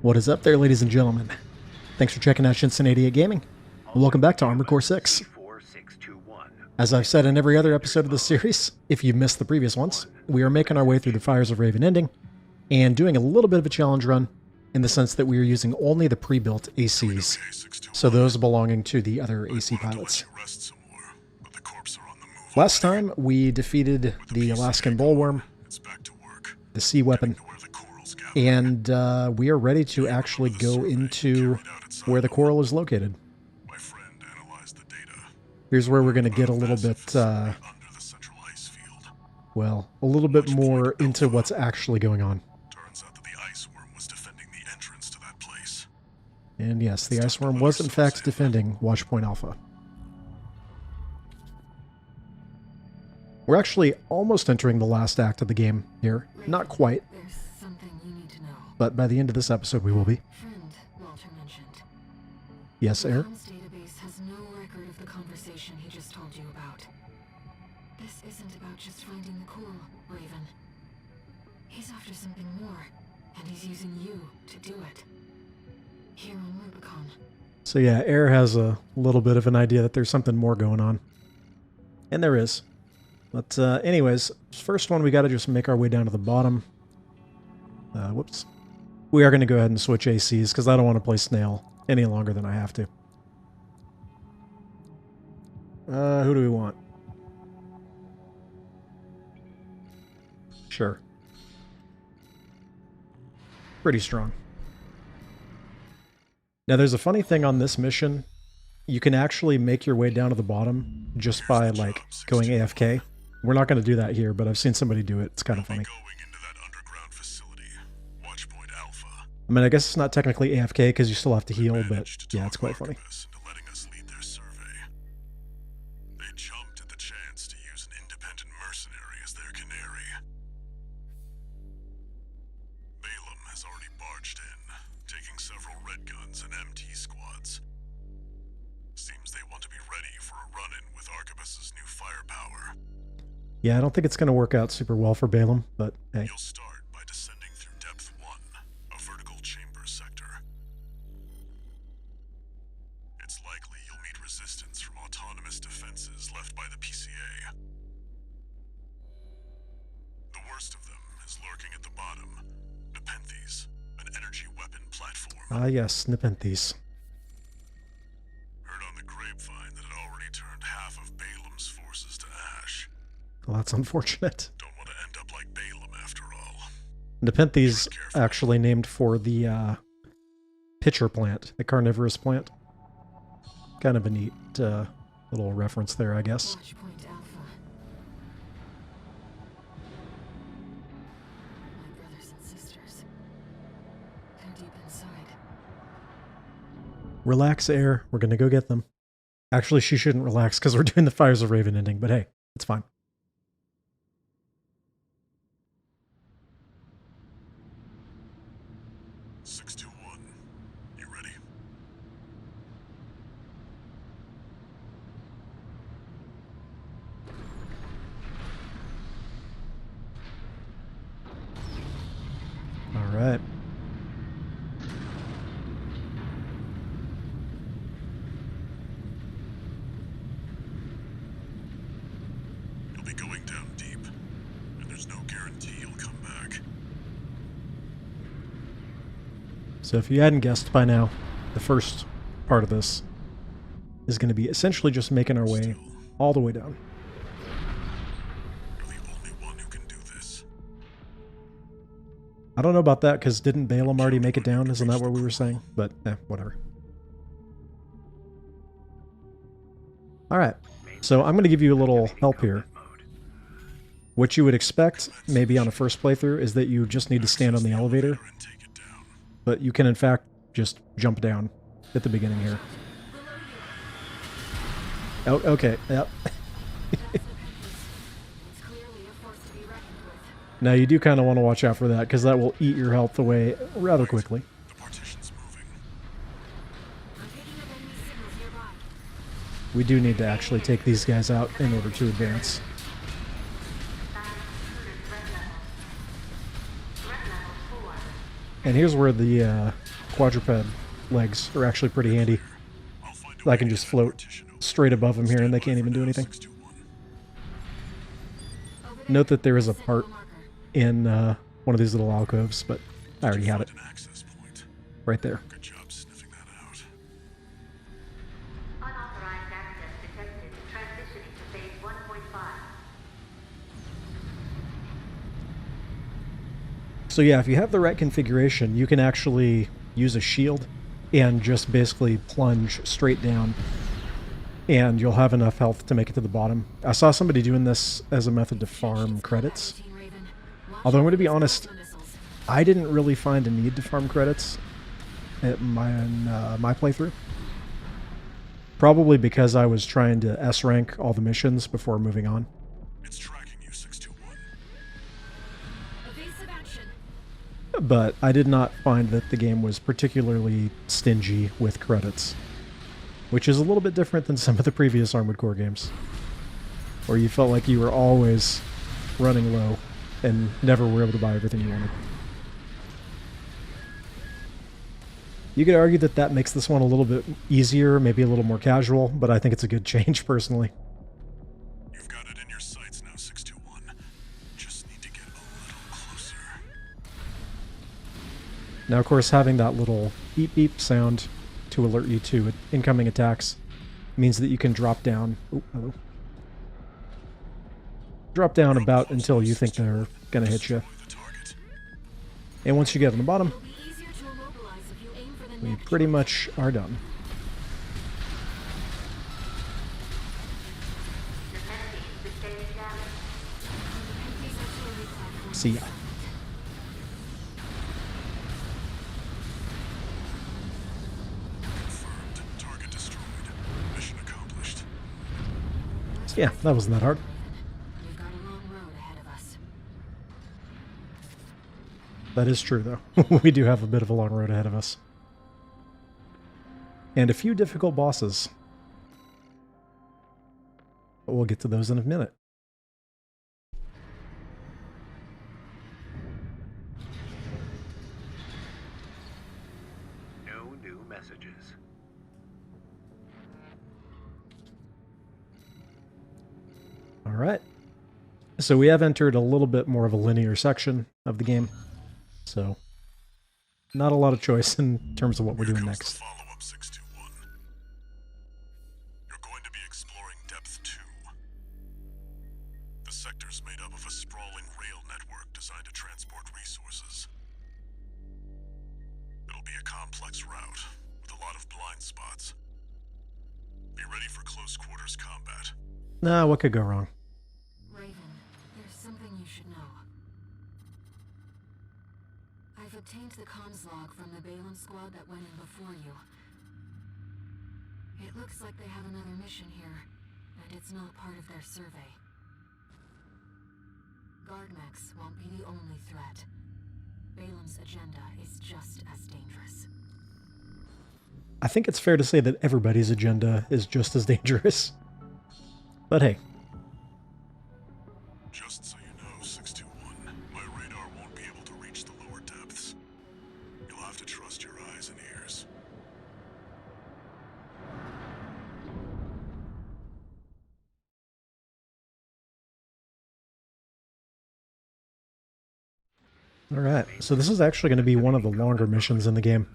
What is up there, ladies and gentlemen? Thanks for checking out Cincinnati Gaming, and welcome back to Armored Core 6. As I've said in every other episode of this series, if you missed the previous ones, we are making our way through the Fires of Raven Ending, and doing a little bit of a challenge run, in the sense that we are using only the pre-built ACs, so those belonging to the other AC pilots. Last time, we defeated the Alaskan Bullworm, the sea weapon, and we are ready to actually go into where the coral is located. Here's where we're going to get a little bit, well, a little bit more into what's actually going on. And yes, the ice worm was in fact defending Watchpoint Alpha. We're actually almost entering the last act of the game here. Not quite. But by the end of this episode, we will be. Yes, Air? Database has no record of the conversation he just told you about. This isn't about just finding the coral, Raven. He's after something more, and he's using you to do it. Here on Rubicon. So yeah, Air has a little bit of an idea that there's something more going on. And there is. But anyways, first one, we got to just make our way down to the bottom. Whoops. We are going to go ahead and switch ACs, because I don't want to play Snail any longer than I have to. Who do we want? Sure. Pretty strong. Now, there's a funny thing on this mission. You can actually make your way down to the bottom just by, like, going AFK. We're not going to do that here, but I've seen somebody do it. It's kind of funny. I mean, I guess it's not technically AFK because you still have to heal, but yeah, it's quite funny. They jumped at the chance to use an independent mercenary as their canary. Balaam has already barged in, taking several red guns and MT squads. Seems they want to be ready for a run-in with Arquebus's new firepower. Yeah, I don't think it's going to work out super well for Balaam, but hey. You'll start by descending through Depth 1, a vertical chamber sector. It's likely you'll meet resistance from autonomous defenses left by the PCA. The worst of them is lurking at the bottom. Nepenthes, an energy weapon platform. Ah yes, Nepenthes. Heard on the grapevine that it already turned half of Balaam's forces to ash. Well, that's unfortunate. Don't want to end up like Balaam after all. Nepenthes actually named for the pitcher plant, the carnivorous plant. Kind of a neat little reference there, I guess. Watchpoint Alpha. My brothers and sisters. They're deep inside. Relax, Air. We're going to go get them. Actually, she shouldn't relax because we're doing the Fires of Raven ending, but hey, it's fine. All right. You'll be going down deep, and there's no guarantee you'll come back. So if you hadn't guessed by now, the first part of this is going to be essentially just making our way all the way down. You're the only one who can do this. I don't know about that, because didn't Balaam already make it down? Isn't that what we were saying? But, whatever. Alright, so I'm going to give you a little help here. What you would expect, maybe on a first playthrough, is that you just need to stand on the elevator. But you can, in fact, just jump down at the beginning here. Oh, okay, yep. Now, you do kind of want to watch out for that, because that will eat your health away rather quickly. The partition's moving. We do need to actually take these guys out in order to advance. And here's where the quadruped legs are actually pretty handy. I can just float straight above them here and they can't even do anything. Note that there is a part in one of these little alcoves, but I already had it. Right there. Good job sniffing that out. Unauthorized access detected. Transitioning to phase 1.5. So yeah, if you have the right configuration, you can actually use a shield and just basically plunge straight down, and you'll have enough health to make it to the bottom. I saw somebody doing this as a method to farm credits. Although I'm going to be honest, I didn't really find a need to farm credits at my playthrough. Probably because I was trying to S rank all the missions before moving on. It's tracking you, 621. Evasive action. But I did not find that the game was particularly stingy with credits, which is a little bit different than some of the previous Armored Core games, where you felt like you were always running low and never were able to buy everything you wanted. You could argue that that makes this one a little bit easier, maybe a little more casual, but I think it's a good change personally. You've got it in your sights now, 621. Just need to get a little closer. Now, of course, having that little beep beep sound to alert you to incoming attacks means that you can drop down. Oh, hello. Drop down about until you think they're gonna hit you. The target. And once you get on the bottom, It'll be easier to immobilize if you aim for the we neck. pretty much are done. Defending sustained damage. These artillery platforms. See ya. Confirmed. Target destroyed. Mission accomplished. So yeah, that wasn't that hard. We've got a long road ahead of us. That is true, though. We do have a bit of a long road ahead of us. And a few difficult bosses. But we'll get to those in a minute. No new messages. All right. So we have entered a little bit more of a linear section of the game. So not a lot of choice in terms of what we're Here doing comes next. the follow-up, 621. You're going to be exploring Depth 2. The sector's made up of a sprawling rail network designed to transport resources. It'll be a complex route with a lot of blind spots. Be ready for close quarters combat. Nah, what could go wrong? Raven, there's something you should know. I've obtained the comms log from the Balaam squad that went in before you. It looks like they have another mission here, and it's not part of their survey. Guardmechs won't be the only threat. Balaam's agenda is just as dangerous. I think it's fair to say that everybody's agenda is just as dangerous. But hey, Just so you know, 621, my radar won't be able to reach the lower depths. You'll have to trust your eyes and ears. alright. So this is actually going to be one of the longer missions in the game.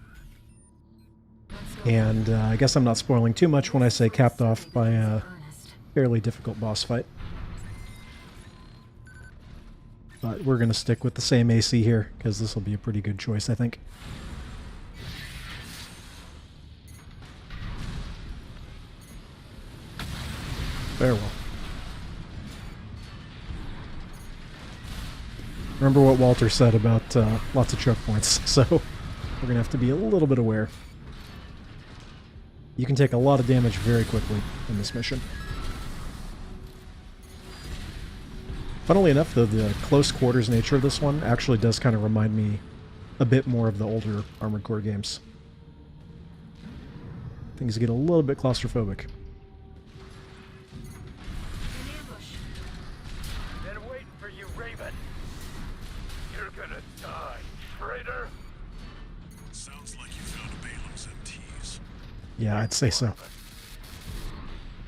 And I guess I'm not spoiling too much when I say capped off by a Ernest, fairly difficult boss fight. But we're going to stick with the same AC here, because this will be a pretty good choice, I think. Farewell. Remember what Walter said about lots of choke points, so we're going to have to be a little bit aware. You can take a lot of damage very quickly in this mission. Funnily enough, though, the close quarters nature of this one actually does kind of remind me a bit more of the older Armored Core games. Things get a little bit claustrophobic. in ambush. Been waiting for you, Raven. You're gonna die, traitor. Yeah, I'd say so.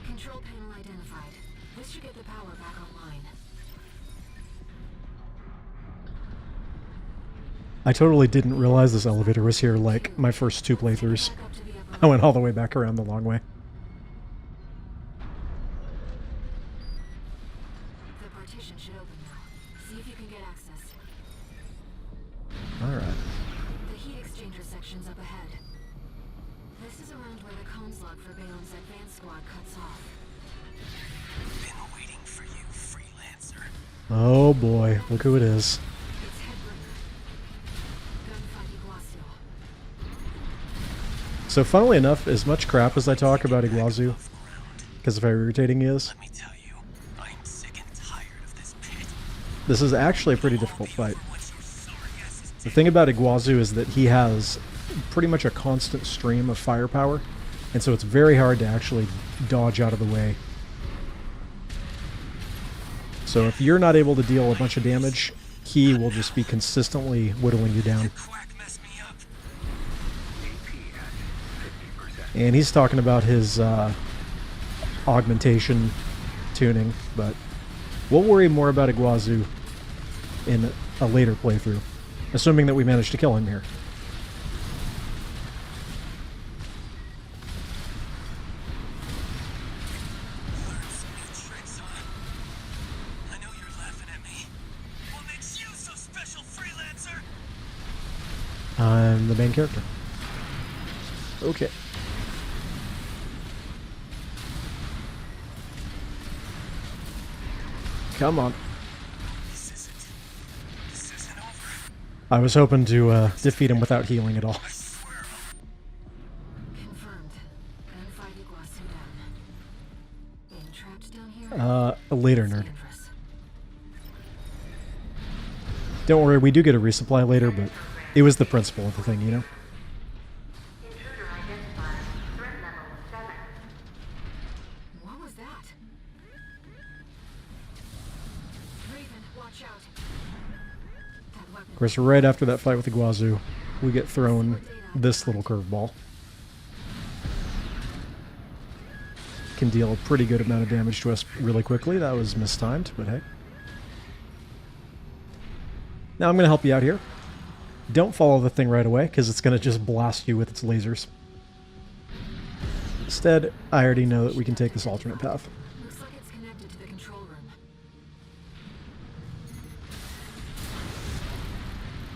Control panel identified. This should get the power back online. I totally didn't realize this elevator was here like my first 2 playthroughs. Back up to the upper I went all the way back around the long way. The partition should open now. See if you can get access. Alright. The heat exchanger section's up ahead. This is around where the comms log for Balem's advanced squad cuts off. Been waiting for you, freelancer. Oh boy, look who it is. It's Headbringer. Gunfight Iguazu. So funnily enough, as much crap as I talk about Iguazu, because of how irritating he is, Let me tell you, I'm sick and tired of this pit. this is actually a pretty difficult fight. What your sorry ass is The thing about Iguazu is that he has pretty much a constant stream of firepower, and so it's very hard to actually dodge out of the way. So if you're not able to deal a bunch of damage, he will just be consistently whittling you down. quack mess me up. And he's talking about his augmentation tuning, but we'll worry more about Iguazu in a later playthrough, assuming that we manage to kill him here. Learn some new tricks, huh? I know you're laughing at me. What makes you so special, freelancer? I'm the main character. Okay. Come on. This isn't over. I was hoping to defeat him without healing at all. I swear I'll Confirmed. Gunfight Iguazu down. Being trapped down here? A later nerd. Dangerous. Don't worry, we do get a resupply later, but it was the principle of the thing, you know? Intruder identified. Threat level 7. What was that? Raven, watch out. That weapon. Of course, right after that fight with Iguazu, we get thrown this little curveball. Can deal a pretty good amount of damage to us really quickly. That was mistimed, but hey. Now I'm going to help you out here. Don't follow the thing right away, because it's going to just blast you with its lasers. Instead, I already know that we can take this alternate path. Looks like it's connected to the control room.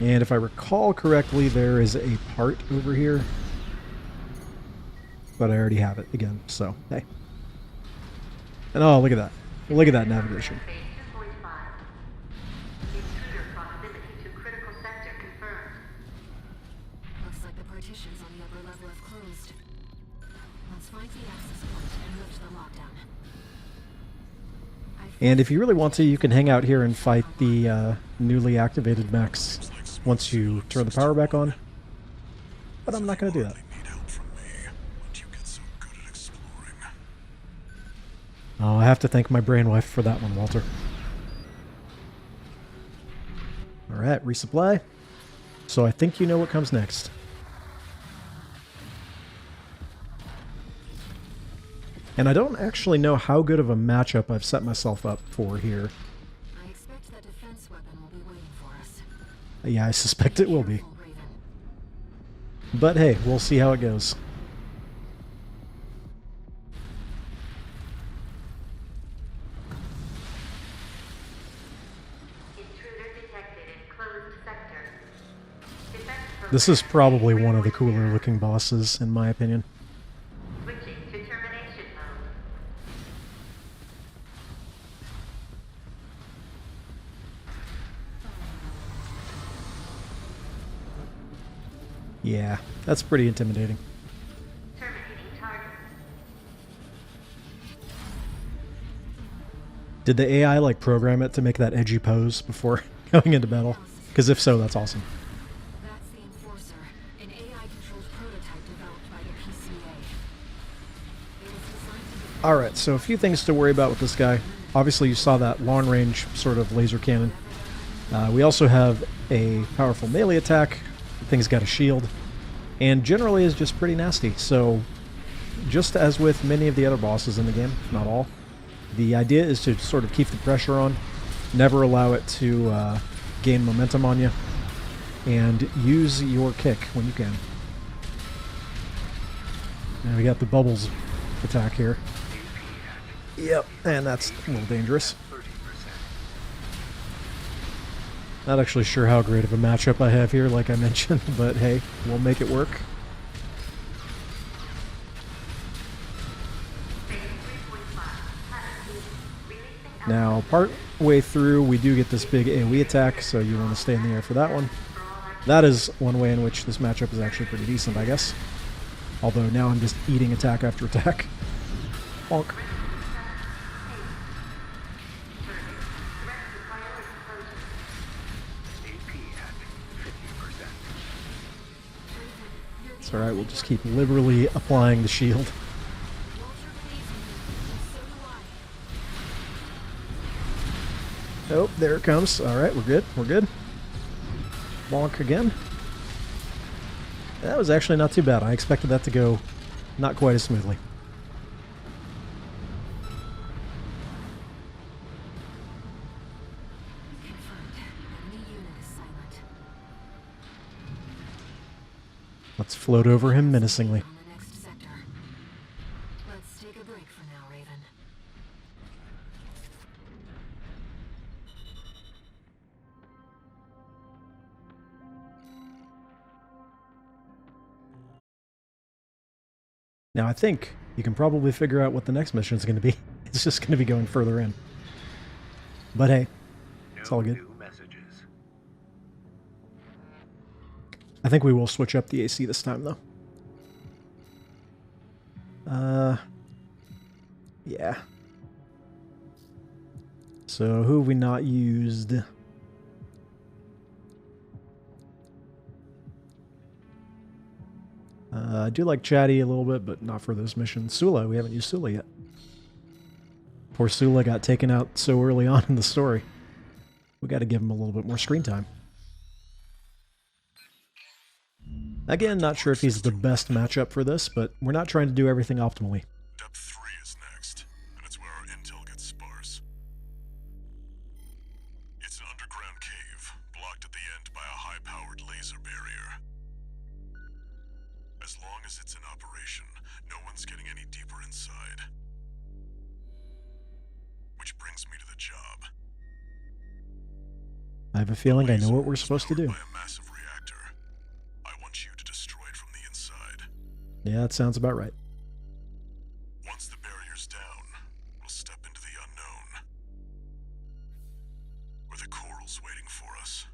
And if I recall correctly, there is a part over here. But I already have it again, so hey. And oh, look at that. Look at that navigation. Phase 2.5. Intruder proximity to critical sector confirmed. Looks like the partitions on the upper level have closed. Let's find the access point and lift the lockdown. And if you really want to, you can hang out here and fight the newly activated mechs once you turn the power back on. But I'm not going to do that. They need help from me. But you get so good at exploring. Oh, I have to thank my brainwife for that one, Walter. Alright, resupply. So I think you know what comes next. And I don't actually know how good of a matchup I've set myself up for here. I expect that defense weapon will be waiting for us. Yeah, I suspect it will be. Careful, Raven. But hey, we'll see how it goes. Intruder detected in closed sector. Defense This is program probably ready one for of the repair. cooler looking bosses, in my opinion. Switching to termination mode. Yeah, that's pretty intimidating. Terminating target. Did the AI like program it to make that edgy pose before going into battle? Because if so, that's awesome. That's the Enforcer, an AI-controlled prototype developed by the PCA. It was designed to defend Alright, so a few things to worry about with this guy. Obviously, you saw that long-range sort of laser cannon. We also have a powerful melee attack. The thing's got a shield. And generally is just pretty nasty. So just as with many of the other bosses in the game, if not all, the idea is to sort of keep the pressure on, never allow it to gain momentum on you, and use your kick when you can. And we got the bubbles attack here. Yep, and that's a little dangerous. Not actually sure how great of a matchup I have here, like I mentioned, but hey, we'll make it work. Now, part way through, we do get this big AoE attack, so you want to stay in the air for that one. That is one way in which this matchup is actually pretty decent, I guess. Although now I'm just eating attack after attack. Bonk. It's alright, we'll just keep liberally applying the shield. Oh, there it comes. Alright, we're good. We're good. Bonk again. That was actually not too bad. I expected that to go not quite as smoothly. Let's float over him menacingly. Let's take a break for now, Raven. Now I think you can probably figure out what the next mission is going to be. It's just going to be going further in. But hey, it's all good. I think we will switch up the AC this time, though. Yeah. So, who have we not used? I do like Chatty a little bit, but not for this mission. Sula, we haven't used Sula yet. Poor Sula got taken out so early on in the story. We got to give him a little bit more screen time. Again, not sure if he's the best matchup for this, but we're not trying to do everything optimally. Depth 3 is next, and it's where our intel gets sparse. It's an underground cave, blocked at the end by a high-powered laser barrier. As long as it's in operation, no one's getting any deeper inside. Which brings me to the job. I have a feeling I know what we're supposed to do. By a massive reactor. I want you to destroy it from the inside. Yeah, that sounds about right. Once the barrier's down, we'll step into the unknown. Where the coral's waiting for us.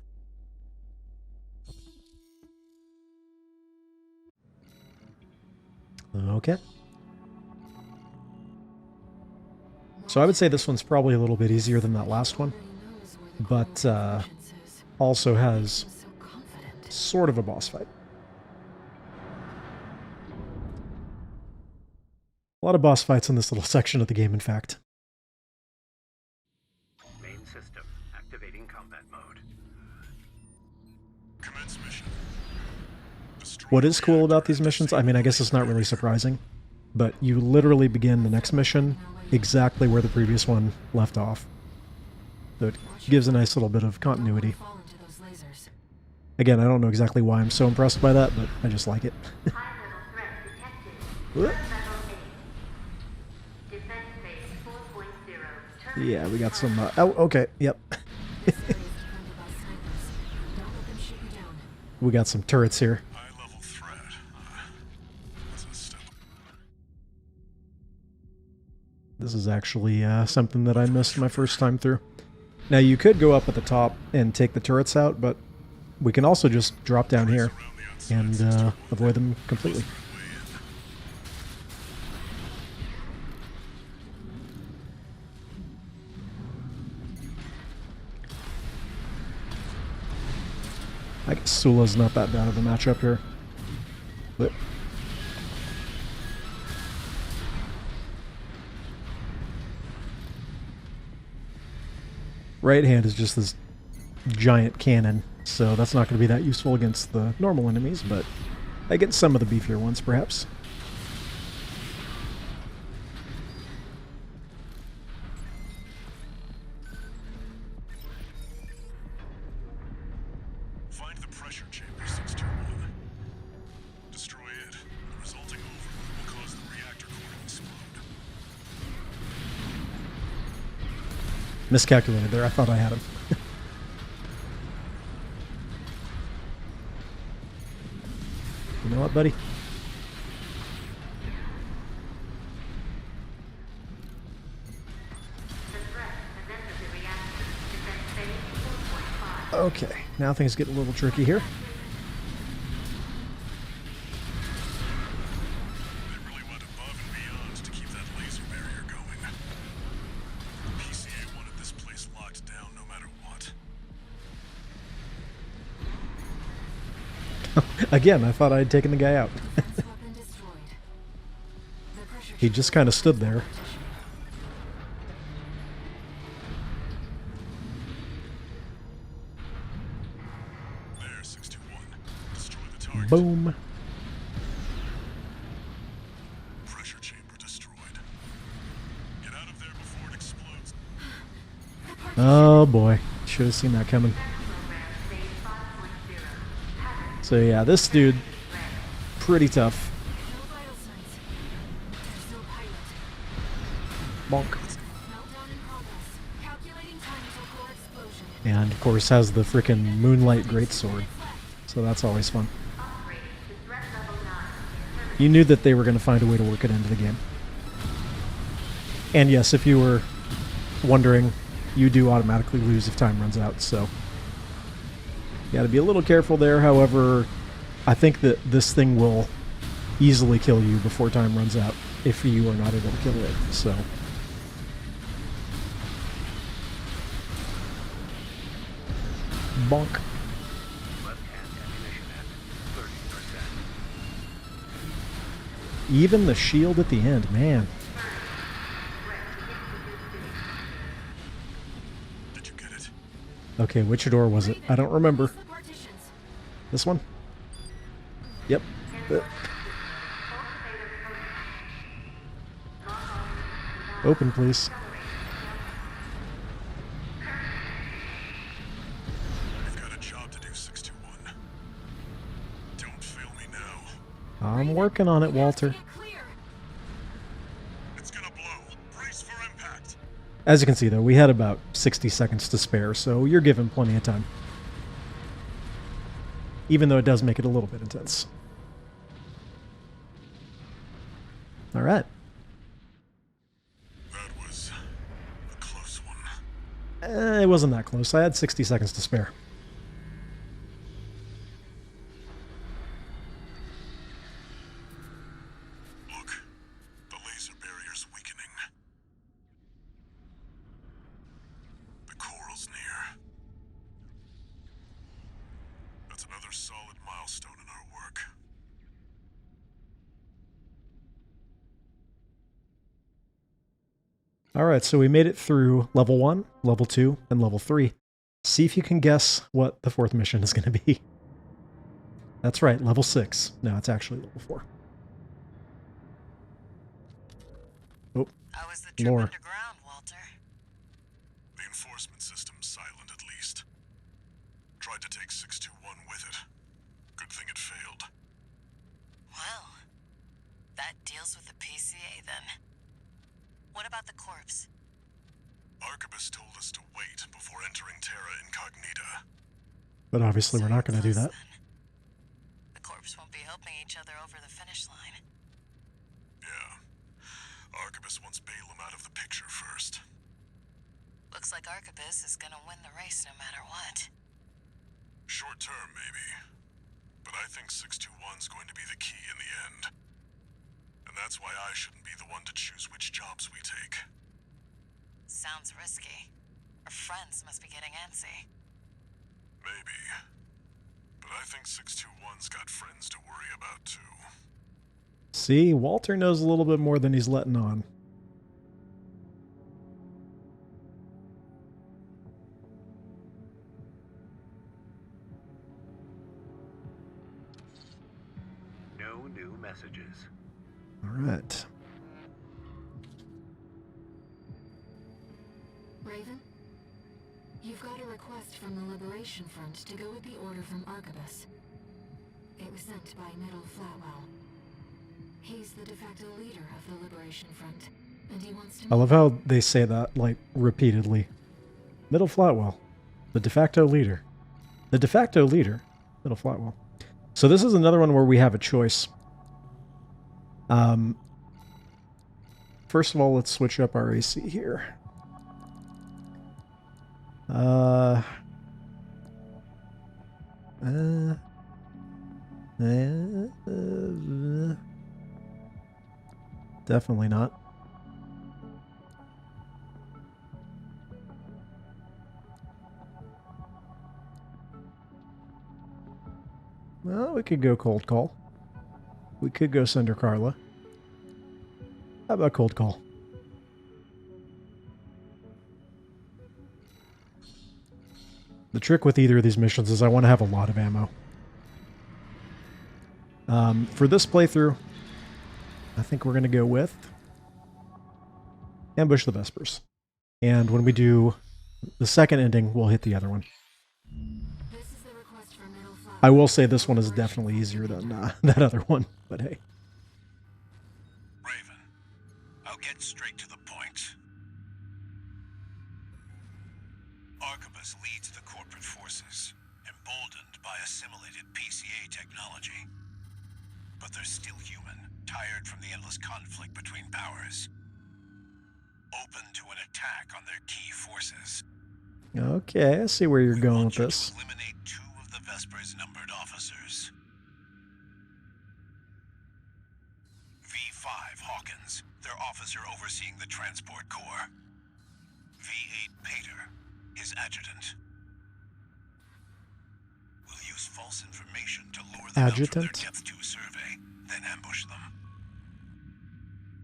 Okay. So I would say this one's probably a little bit easier than that last one, but also has sort of a boss fight. A lot of boss fights in this little section of the game, in fact. Main system activating combat mode. Commence mission. Destroy What is the cool reactor about these and missions, I disable mean, I guess it's not really surprising, but you literally begin the next mission exactly where the previous one left off. So it gives a nice little bit of continuity. Fall into those lasers. Again, I don't know exactly why I'm so impressed by that, but I just like it. High-level threat detected. Whoop. Level 8. Defense phase 4.0. Yeah, we got some... oh, okay, yep. This area is defended by snipers. Don't let them shoot you down. We got some turrets here. high-level threat. That's a step. This is actually something that I missed my first time through. Now, you could go up at the top and take the turrets out, but we can also just drop down here and avoid them completely. I guess Sula's not that bad of a matchup here. But right hand is just this giant cannon, so that's not going to be that useful against the normal enemies, but against some of the beefier ones, perhaps. pressure chamber 621. Destroy it. The resulting overload will cause the reactor core to explode. Miscalculated there. I thought I had him. You know what, buddy? Okay, now things get a little tricky here. They really went above and beyond to keep that laser barrier going. The PCA wanted this place locked down no matter what. Again, I thought I had taken the guy out. Weapon destroyed. The pressure He just kind of stood there. There, 621. Destroy the target. Boom. Pressure chamber destroyed. Get out of there before it explodes. Oh boy, should have seen that coming. So yeah, this dude, pretty tough. No vital signs. There's no pilot. Bonk. Meltdown in progress. Calculating time until core explosion. And of course has the frickin' Moonlight Greatsword. So that's always fun. You knew that they were going to find a way to work it into the game. And yes, if you were wondering, you do automatically lose if time runs out, so you got to be a little careful there. However, I think that this thing will easily kill you before time runs out if you are not able to kill it. So bonk. Left-hand ammunition at 30%. Even the shield at the end, man. Did you get it? Okay, which door was it? I don't remember. The partitions. This one? Yep. Open, please. You've got a job to do, 621. Don't fail me now. I'm working on it, Walter. Get clear. It's gonna blow. Brace for impact. As you can see, though, we had about 60 seconds to spare, so you're given plenty of time. Even though it does make it a little bit intense. All right. That was a close one. It wasn't that close. I had 60 seconds to spare. Look, the laser barrier's weakening. The coral's near. That's another solid milestone in our work. All right, so we made it through level 1, level 2, and level 3. See if you can guess what the fourth mission is going to be. That's right, level 6. No, it's actually level 4. Oh, How was the trip Lore. underground, Walter? The enforcement system's silent at least. Tried to take 621 with it. Good thing it failed. Well, that deals with the PCA then. What about the corpse? Arquebus told us to wait before entering Terra Incognita. but obviously we're not going to do that. The corpse won't be helping each other over the finish line. Yeah. Arquebus wants Balaam out of the picture first. Looks like Arquebus is gonna win the race no matter what. Short term, maybe. But I think 621's going to be the key in the end. And that's why I shouldn't be the one to choose which jobs we take. Sounds risky. Our friends must be getting antsy. Maybe. But I think 621's got friends to worry about, too. See, Walter knows a little bit more than he's letting on. No new messages. All right. Raven? You've got a request from the Liberation Liberation Front to go with the order from Arquebus. It was sent by Middle Flatwell. He's the de facto leader of the Liberation Front, and he wants to... I love how they say that, like, repeatedly. Middle Flatwell, the de facto leader. The de facto leader, Middle Flatwell. So this is another one where we have a choice. First of all, let's switch up our AC here. Definitely not. Well, we could go cold call. We could go Cinder Carla. How about cold call? The trick with either of these missions is I want to have a lot of ammo. For this playthrough, I think we're going to go with Ambush the Vespers. And when we do the second ending, we'll hit the other one. This is the request for Middle Flatwell. I will say this one is definitely easier than that other one, but hey. Raven, I'll get straight to the point. Arquebus leads the corporate forces, emboldened by assimilated PCA technology. But they're still human, tired from the endless conflict between powers. Open to an attack on their key forces. Okay, I see where you're going with We want you this. to eliminate 2 of the Vespers' numbered officers. V5 Hawkins, their officer overseeing the transport corps. V8 Pater, his adjutant. We'll use false information to lure them out from their Adjutant? Depth 2 survey, then ambush them.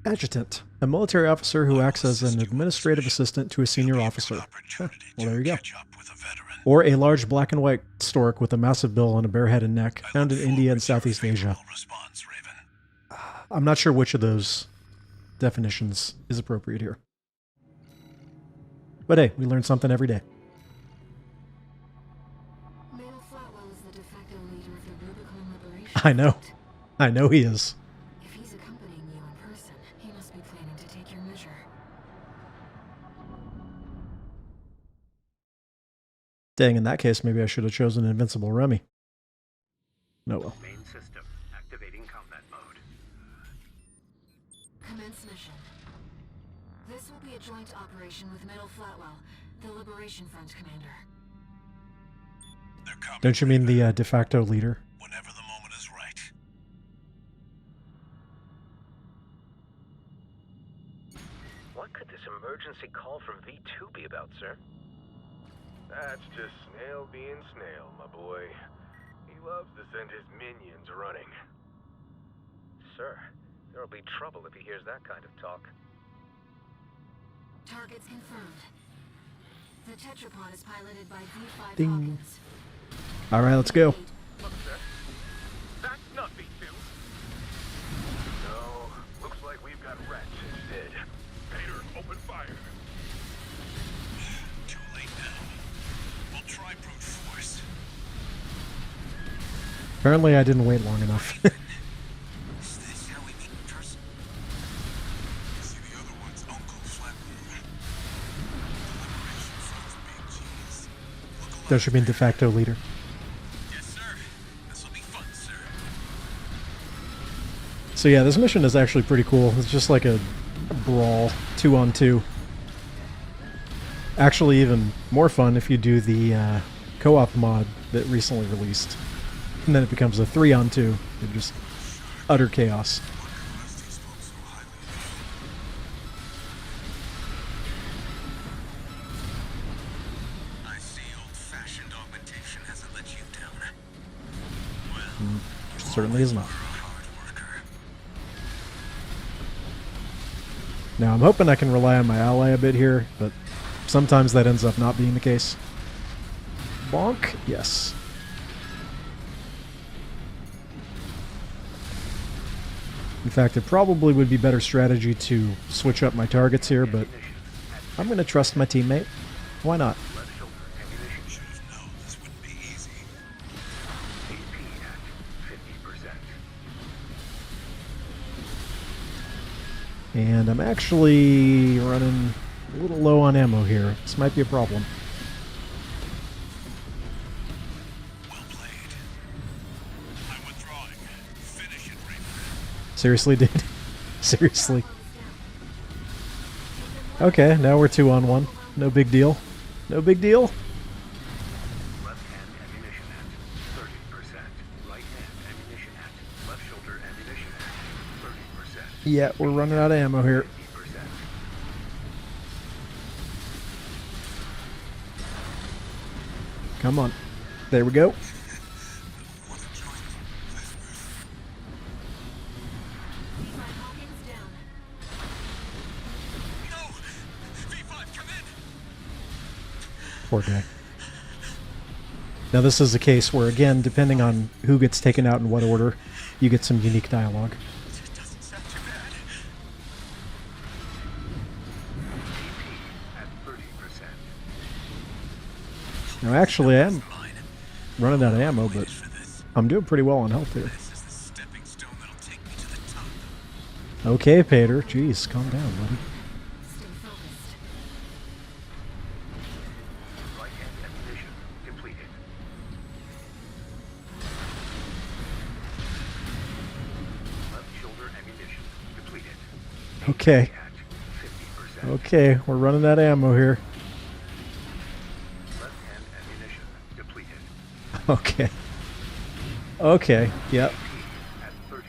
Adjutant, a military officer who acts as an administrative assistant to a senior officer. Huh, well, there you go. Or a large black and white stork with a massive bill and a bareheaded neck, found in India and Southeast Asia. I'm not sure which of those definitions is appropriate here. But hey, we learn something every day. Middle Flatwell is the de facto leader of the Rubicon Liberation I know. Front. I know he is. If he's accompanying you in person, he must be planning to take your measure. Dang, in that case, maybe I should have chosen Invincible Remy. No, well. Main system activating combat mode. Commence mission. This will be a joint operation with Middle Flatwell, the Liberation Front commander. They're coming, Don't you mean Raven, the de facto leader? whenever the moment is right. What could this emergency call from V2 be about, sir? That's just Snail being Snail, my boy. He loves to send his minions running. Sir, there'll be trouble if he hears that kind of talk. Targets confirmed. The tetrapod is piloted by V5 Ding. Hawkins. Alright, let's go. Look, sir. That's not V2. No, looks like we've got rats instead. Pater, open fire. Too late now. We'll try brute force. Apparently I didn't wait long enough. Is this how we meet in person? See the other one's Uncle Flatwell. The Liberation Front's big genius. Look Don't you mean de facto leader? Yes, sir. This'll be fun, sir. So yeah, this mission is actually pretty cool. It's just like a brawl, 2-on-2. Actually, even more fun if you do the co-op mod that recently released. And then it becomes a 3-on-2. It's just utter chaos. I see old-fashioned augmentation hasn't let you down. Well, Certainly is not. you're a hard worker. Now, I'm hoping I can rely on my ally a bit here, but sometimes that ends up not being the case. Bonk? Yes. In fact, it probably would be better strategy to switch up my targets here, but I'm going to trust my teammate. Why not? Should have known this wouldn't And I'm actually running a little low on ammo here. This might be a problem. Well played. I'm withdrawing. Finish it, Raven. Seriously, dude? Seriously. Okay, now we're 2-on-1. No big deal. No big deal. Left hand ammunition at 30%. Right hand ammunition at. Left shoulder ammunition at 30%. Yeah, we're running out of ammo here. 50%. Come on. There we go. No! V5, come in! Poor guy. Now this is a case where, again, depending on who gets taken out in what order, you get some unique dialogue. It doesn't sound too bad. At 30%. Now actually, I am Mine. running out of ammo, but For this. I'm doing pretty well on health here. This is the stepping stone that'll take me to the top. Okay, Pater. Jeez, calm down, buddy. Stay focused. Right hand ammunition completed. Left shoulder ammunition completed. Okay. At 50%. Okay, we're running out of ammo here. Left hand ammunition depleted. Okay. Okay, yep. At 30%.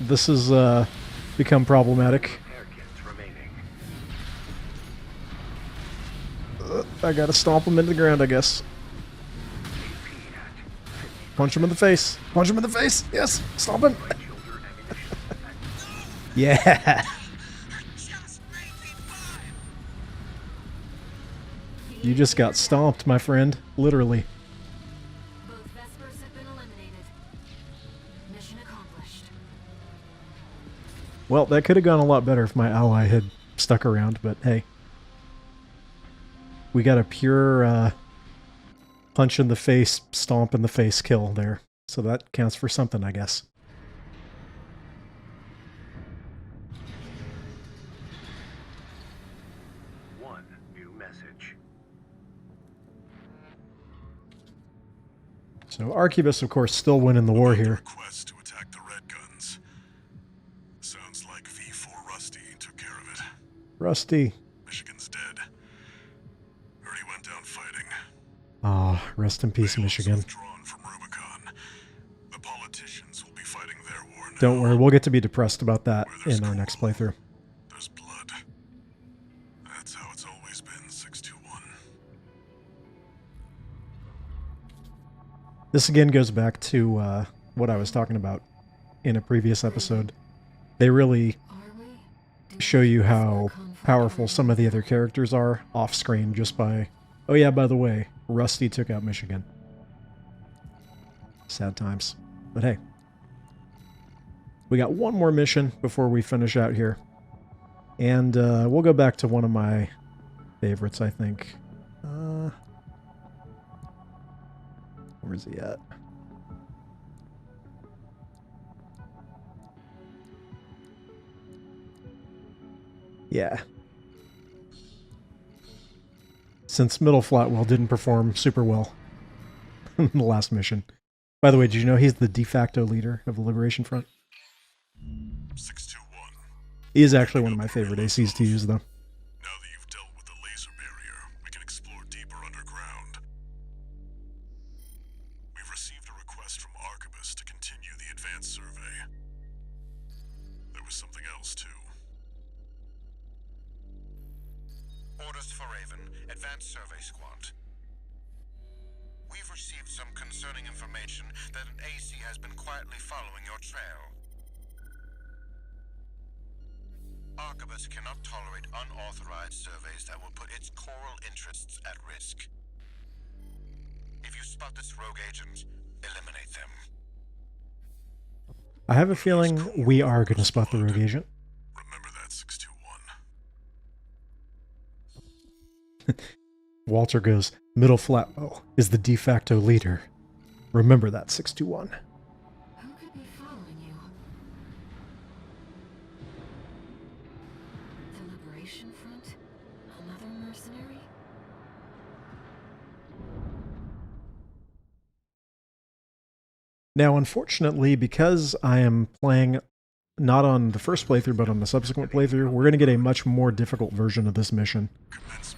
This has become problematic. Repair kits remaining. I gotta stomp him into the ground, I guess. AP at Punch him in the face. Punch him in the face. Yes, stomp him. right shoulder ammunition at Yeah. Just made V5! You just got stomped, my friend. Literally. Both Vespers have been eliminated. Mission accomplished. Well, that could have gone a lot better if my ally had stuck around, but hey. We got a pure punch in the face, stomp in the face kill there. So that counts for something, I guess. one new message. So Arquebus, of course, still winning the war here. Request to attack the Red Guns. Sounds like V4 Rusty took care of it. Rusty. Michigan's dead. Heard he went down fighting. Ah, rest in peace, Rail's Michigan. withdrawn from Rubicon. The politicians will be fighting their war now. Don't worry, we'll get to be depressed about that in our next playthrough. There's blood. That's how it's always been, 621. This again goes back to what I was talking about in a previous episode. They really Are we? Do show you we how conflict powerful already? some of the other characters are off screen just by... Oh yeah, by the way, Rusty took out Michigan. Sad times. But hey. We got one more mission before we finish out here. And we'll go back to one of my favorites, I think. Where's he at? Yeah. Since Middle Flatwell didn't perform super well in the last mission. By the way, did you know he's the de facto leader of the Liberation Front? 621. He is actually one of my favorite ACs to use, though. Now that you've dealt with the laser barrier, we can explore deeper underground. We've received a request from Arquebus to continue the advanced survey. There was something else, too. Orders for Raven, Advanced Survey Squad. We've received some concerning information that an AC has been quietly following your trail. Arquebus cannot tolerate unauthorized surveys that will put its coral interests at risk. If you spot this rogue agent, eliminate them. I have a feeling we are going to spot the rogue agent. Remember that, 621. Walter goes, Middle Flatwell is the de facto leader. Remember that, 621. Who could be following you? Now, unfortunately, because I am playing not on the first playthrough, but on the subsequent playthrough, we're going to get a much more difficult version of this mission.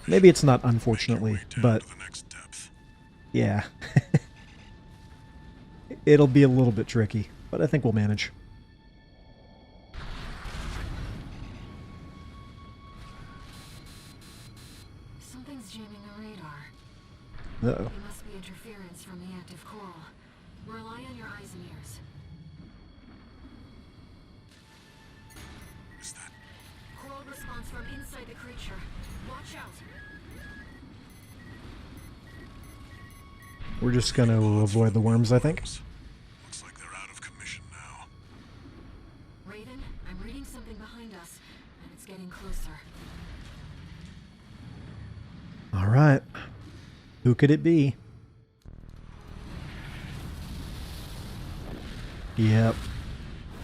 Maybe it's not unfortunately, but yeah. It'll be a little bit tricky, but I think we'll manage. Something's jamming the radar. Uh-oh. It must be interference from the active coral. Rely on your eyes and ears. Is that... Coral response from inside the creature. Watch out. We're just going to avoid the worms, I think. Looks like they're out of commission now. Raven, I'm reading something behind us, and it's getting closer. All right. Who could it be? Yep.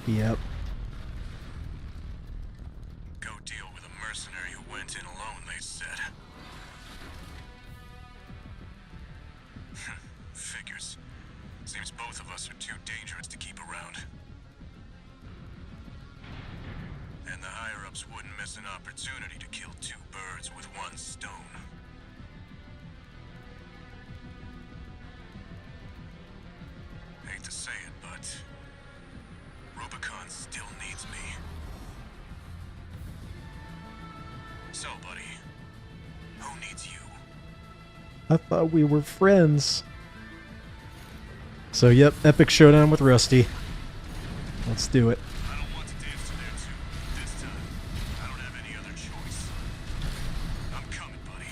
Yep. Go deal with a mercenary who went in alone, they said. Figures. Seems both of us are too dangerous to keep around. And the higher-ups wouldn't miss an opportunity to kill two birds with one stone. Hate to say it, but Rubicon still needs me. So, buddy, who needs you? I thought we were friends. So, yep, epic showdown with Rusty. Let's do it. I don't want to dance to their tune. This time, I don't have any other choice. I'm coming, buddy.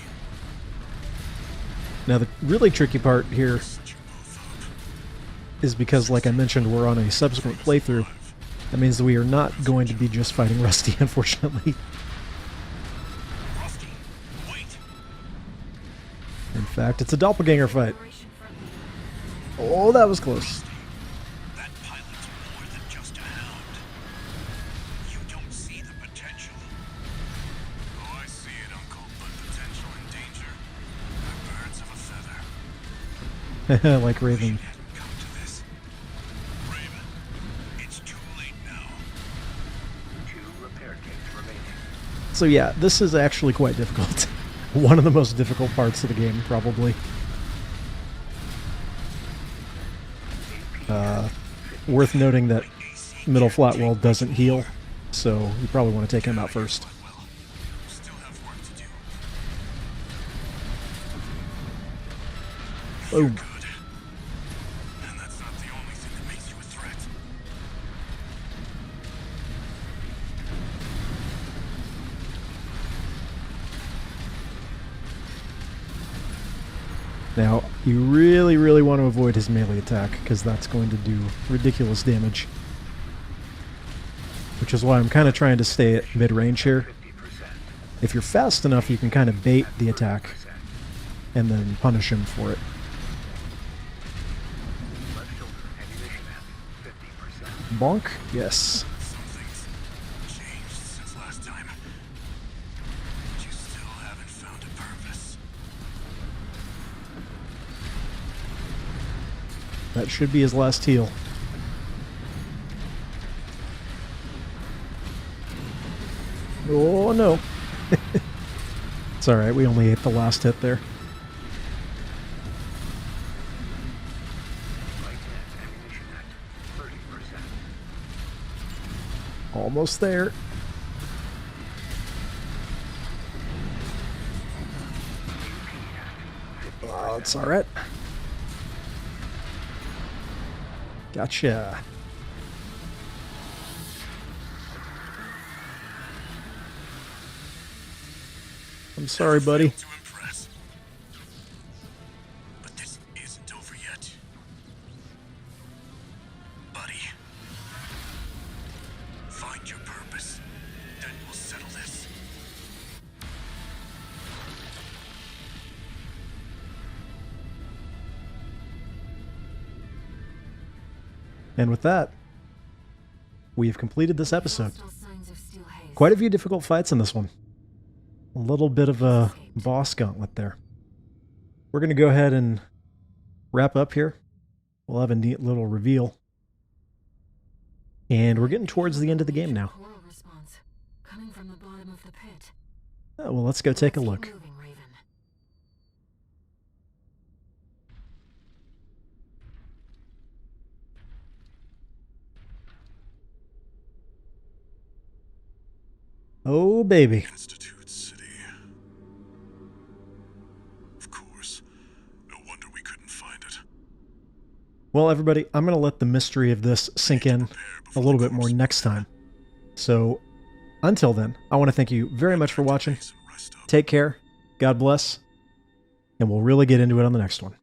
Now, the really tricky part here Set you both up. is because, like I mentioned, we're on a subsequent playthrough. That means that we are not going to be just fighting Rusty, unfortunately. Rusty, wait! In fact, it's a doppelganger fight. Liberation Front. Oh, that was close. That pilot's more than just a hound. You don't see the potential. Oh, I see it, Uncle, but potential and danger are birds of a feather. Like Raven. It hadn't come to this. Raven, it's too late now. 2 repair kits remaining. So yeah, this is actually quite difficult. One of the most difficult parts of the game, probably. Worth noting that Middle Flatwell doesn't heal, so you probably want to take him out first. Well, still have work to do. Boom. Good. And that's not the only thing that makes you a threat. Now, you really, really want to avoid his melee attack, because that's going to do ridiculous damage. Which is why I'm kind of trying to stay at mid-range here. 50%. If you're fast enough, you can kind of bait the attack, and then punish him for it. Left shoulder ammunition at 50%. Bonk? Yes. Something's changed since last time. But you still haven't found a purpose. That should be his last heal. Oh no. It's alright, we only ate the last hit there. Right hand ammunition at 30%. Almost there. Oh, it's alright. Gotcha. I'm sorry, buddy. To impress. But this isn't over yet. Buddy. Find your purpose. Then we'll settle this. And with that, we have completed this episode. Lost all signs of steel haze. Quite a few difficult fights in this one. A little bit of a boss gauntlet there. We're going to go ahead and wrap up here. we'll have a neat little reveal. And we're getting towards the end of the game now. Coral response coming from the bottom of the pit. Well, let's go take a Keep look. moving, Raven. Oh, baby. Institute City. Of course. No wonder we couldn't find it. Well, everybody, I'm going to let the mystery of this sink in a little bit more next time. So, until then, I want to thank you very much for watching. Take care, God bless, and we'll really get into it on the next one.